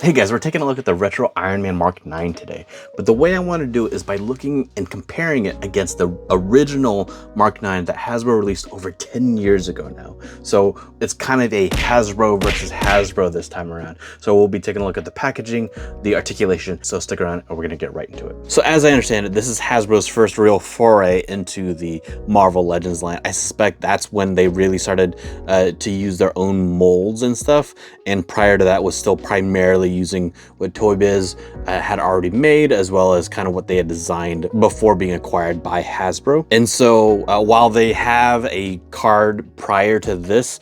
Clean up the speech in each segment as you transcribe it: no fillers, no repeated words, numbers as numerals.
Hey guys, we're taking a look at the retro Iron Man Mark 9 today, but the way I want to do it is by looking and comparing it against the original Mark 9 that Hasbro released over 10 years ago now. So it's kind of a Hasbro versus Hasbro this time around. So we'll be taking a look at the packaging, the articulation, so stick around and we're going to get right into it. So as I understand it, this is Hasbro's first real foray into the Marvel Legends line. I suspect that's when they really started to use their own molds and stuff, and prior to that was still primarily using what Toy Biz had already made, as well as kind of what they had designed before being acquired by Hasbro. And so while they have a card prior to this,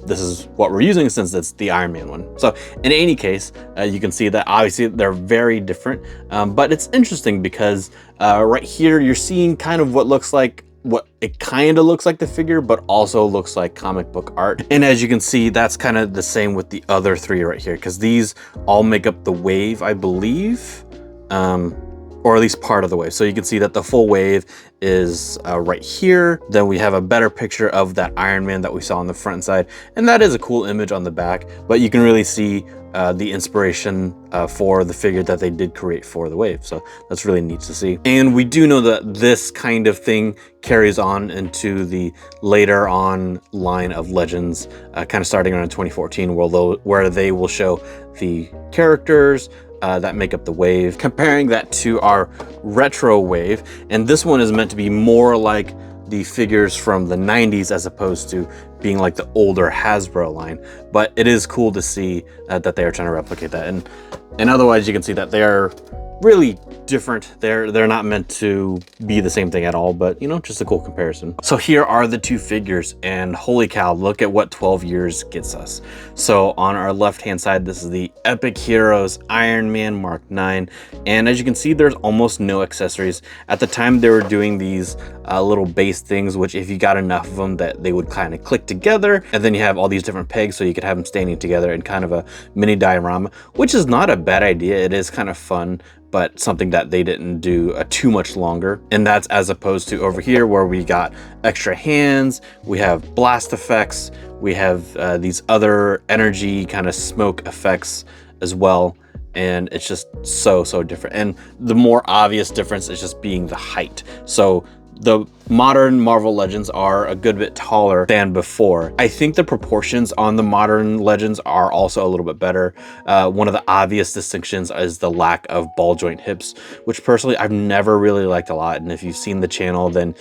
this is what we're using since it's the Iron Man one. So in any case, you can see that obviously they're very different, but it's interesting because right here you're seeing kind of what looks like the figure, but also looks like comic book art. And as you can see, that's kind of the same with the other three right here, because these all make up the wave, I believe, or at least part of the wave. So you can see that the full wave is right here. Then we have a better picture of that Iron Man that we saw on the front side. And that is a cool image on the back, but you can really see the inspiration for the figure that they did create for the wave. So that's really neat to see. And we do know that this kind of thing carries on into the later on line of Legends, kind of starting around 2014, where they will show the characters that make up the wave, comparing that to our retro wave. And this one is meant to be more like the figures from the 90s as opposed to being like the older Hasbro line. But it is cool to see that they are trying to replicate that. And otherwise you can see that they are really different. They're not meant to be the same thing at all, but you know, just a cool comparison. So here are the two figures, and holy cow, look at what 12 years gets us. So on our left hand side, this is the Epic Heroes Iron Man Mark 9, and as you can see, there's almost no accessories. At the time they were doing these little base things, which if you got enough of them, that they would kind of click together, and then you have all these different pegs, so you could have them standing together in kind of a mini diorama, which is not a bad idea. It is kind of fun, but something that they didn't do too much longer. And that's as opposed to over here where we got extra hands, we have blast effects, we have these other energy kind of smoke effects as well. And it's just so different. And the more obvious difference is just being the height. So the modern Marvel Legends are a good bit taller than before. I think the proportions on the modern Legends are also a little bit better. One of the obvious distinctions is the lack of ball joint hips, which personally I've never really liked a lot. And if you've seen the channel, then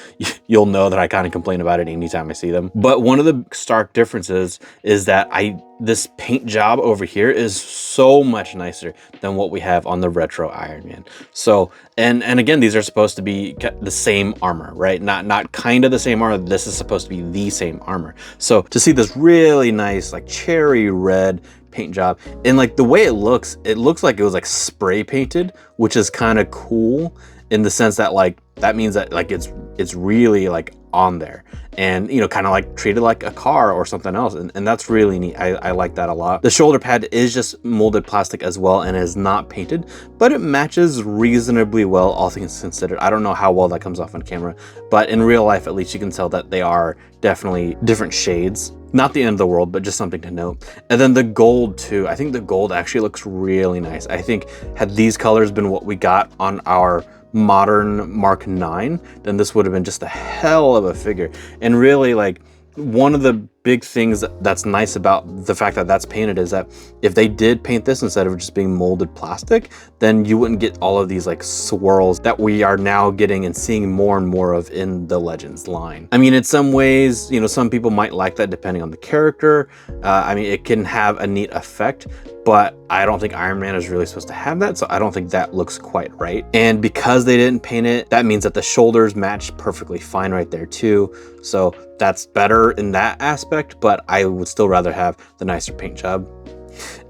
you'll know that I kind of complain about it anytime I see them. But one of the stark differences is that this paint job over here is so much nicer than what we have on the retro Iron Man. So, and again, these are supposed to be the same armor, right? Not kind of the same armor. This is supposed to be the same armor. So to see this really nice, like cherry red paint job, and like the way it looks like it was like spray painted, which is kind of cool in the sense that like, that means that like it's really like on there, and you know, kind of like treated like a car or something else, and that's really neat. I like that a lot. The shoulder pad is just molded plastic as well and is not painted, but it matches reasonably well, all things considered. I don't know how well that comes off on camera, but in real life at least you can tell that they are definitely different shades. Not the end of the world, but just something to note. And then the gold too. I think the gold actually looks really nice. I think had these colors been what we got on our modern Mark 9, then this would have been just a hell of a figure. And really, like, one of the big things that's nice about the fact that that's painted is that if they did paint this instead of just being molded plastic, then you wouldn't get all of these like swirls that we are now getting and seeing more and more of in the Legends line. I mean, in some ways, you know, some people might like that depending on the character. I mean, it can have a neat effect, but I don't think Iron Man is really supposed to have that, so I don't think that looks quite right. And because they didn't paint it, that means that the shoulders match perfectly fine right there too. So that's better in that aspect, but I would still rather have the nicer paint job.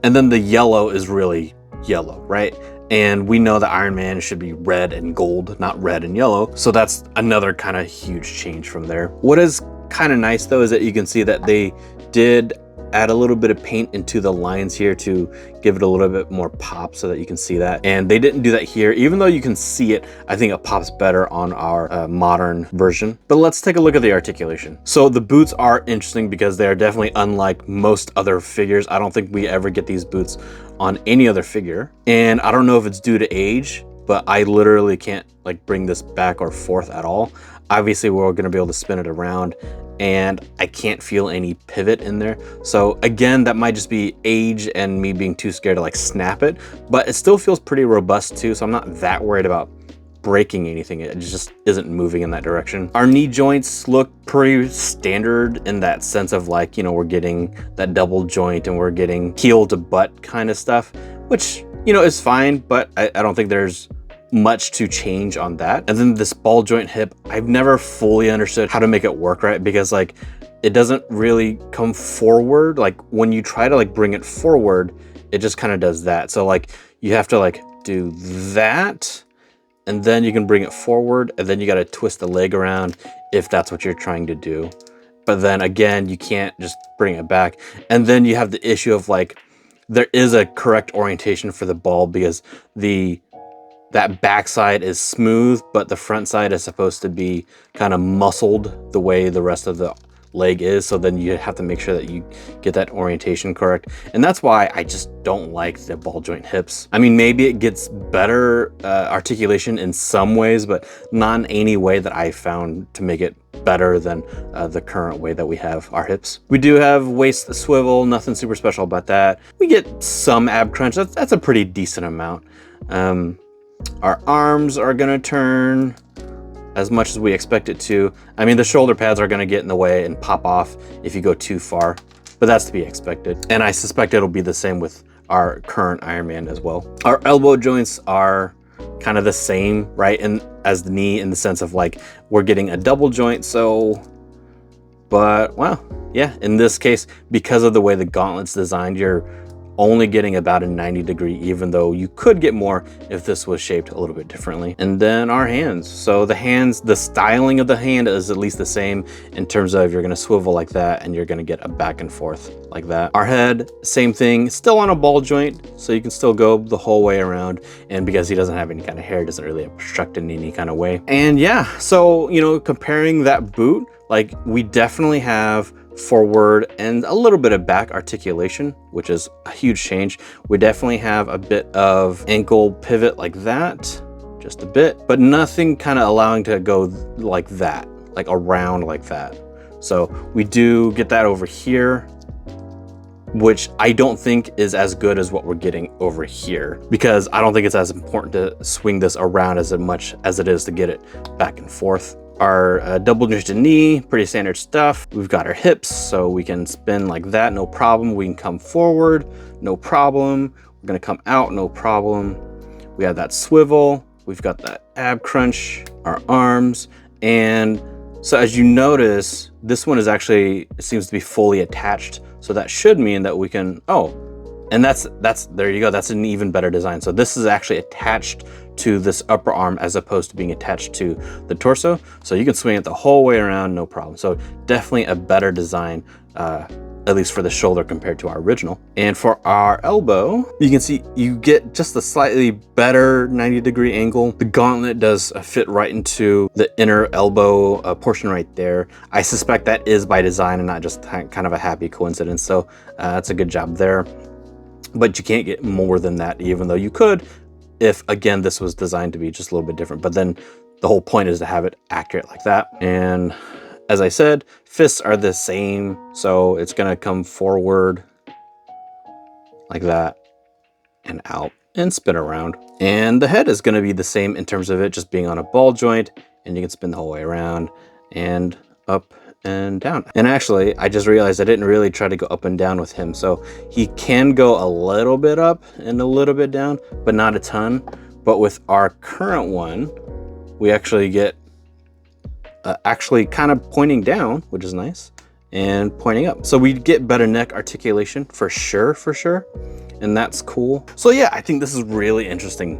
And then the yellow is really yellow, right? And we know that Iron Man should be red and gold, not red and yellow. So that's another kind of huge change from there. What is kind of nice though is that you can see that they did add a little bit of paint into the lines here to give it a little bit more pop so that you can see that. And they didn't do that here. Even though you can see it, I think it pops better on our modern version. But let's take a look at the articulation. So the boots are interesting because they are definitely unlike most other figures. I don't think we ever get these boots on any other figure. And I don't know if it's due to age, but I literally can't like bring this back or forth at all. Obviously, we're gonna be able to spin it around, and I can't feel any pivot in there. So again, that might just be age and me being too scared to like snap it, but it still feels pretty robust too. So I'm not that worried about breaking anything. It just isn't moving in that direction. Our knee joints look pretty standard in that sense of like, you know, we're getting that double joint and we're getting heel to butt kind of stuff, which, you know, is fine, but I don't think there's much to change on that. And then this ball joint hip, I've never fully understood how to make it work right, because like it doesn't really come forward. Like when you try to like bring it forward, it just kind of does that. So like you have to like do that, and then you can bring it forward, and then you got to twist the leg around if that's what you're trying to do. But then again, you can't just bring it back. And then you have the issue of like, there is a correct orientation for the ball, because that backside is smooth, but the front side is supposed to be kind of muscled the way the rest of the leg is. So then you have to make sure that you get that orientation correct. And that's why I just don't like the ball joint hips. I mean, maybe it gets better articulation in some ways, but not in any way that I found to make it better than the current way that we have our hips. We do have waist swivel, nothing super special about that. We get some ab crunch, that's a pretty decent amount. Our arms are gonna turn as much as we expect it to. I mean, the shoulder pads are gonna get in the way and pop off if you go too far, but that's to be expected. And I suspect it'll be the same with our current Iron Man as well. Our elbow joints are kind of the same, right? And as the knee, in the sense of like, we're getting a double joint, so, but well, yeah, in this case, because of the way the gauntlet's designed, you're only getting about a 90-degree, even though you could get more if this was shaped a little bit differently. And then our hands. So the hands, the styling of the hand is at least the same in terms of you're gonna swivel like that and you're gonna get a back and forth like that. Our head, same thing, still on a ball joint, so you can still go the whole way around. And because he doesn't have any kind of hair, it doesn't really obstruct in any kind of way. And yeah, so, you know, comparing that boot, like we definitely have forward and a little bit of back articulation, which is a huge change. We definitely have a bit of ankle pivot like that, just a bit, but nothing kind of allowing to go like that, like around like that. So we do get that over here, which I don't think is as good as what we're getting over here, because I don't think it's as important to swing this around as much as it is to get it back and forth. Our double jointed knee, pretty standard stuff. We've got our hips, so we can spin like that, no problem. We can come forward, no problem. We're gonna come out, no problem. We have that swivel. We've got that ab crunch, our arms. And so as you notice, this one is actually, it seems to be fully attached. So that should mean that we can, oh, and that's, there you go. That's an even better design. So this is actually attached to this upper arm as opposed to being attached to the torso. So you can swing it the whole way around, no problem. So definitely a better design, at least for the shoulder compared to our original. And for our elbow, you can see you get just a slightly better 90-degree angle. The gauntlet does fit right into the inner elbow portion right there. I suspect that is by design and not just kind of a happy coincidence. So that's a good job there. But you can't get more than that, even though you could, if again, this was designed to be just a little bit different. But then the whole point is to have it accurate like that. And as I said, fists are the same. So it's gonna come forward like that and out and spin around. And the head is gonna be the same in terms of it just being on a ball joint, and you can spin the whole way around and up and down. And actually, I just realized I didn't really try to go up and down with him. So he can go a little bit up and a little bit down, but not a ton. But with our current one, we actually get actually kind of pointing down, which is nice, and pointing up. So we get better neck articulation for sure. And that's cool. So yeah, I think this is really interesting.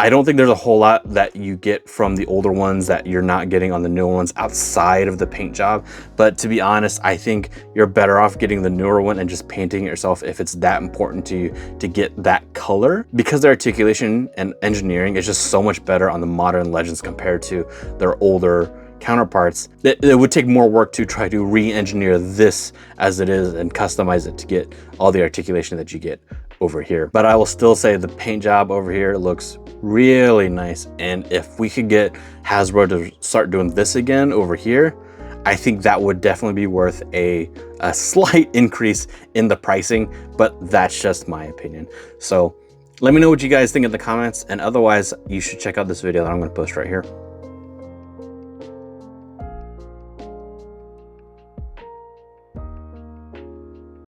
I don't think there's a whole lot that you get from the older ones that you're not getting on the newer ones outside of the paint job. But to be honest, I think you're better off getting the newer one and just painting it yourself if it's that important to you to get that color, because their articulation and engineering is just so much better on the modern Legends compared to their older counterparts. It would take more work to try to re-engineer this as it is and customize it to get all the articulation that you get over here. But I will still say the paint job over here looks really nice, and if we could get Hasbro to start doing this again over here, I think that would definitely be worth a slight increase in the pricing, but that's just my opinion. So let me know what you guys think in the comments, and otherwise you should check out this video that I'm going to post right here.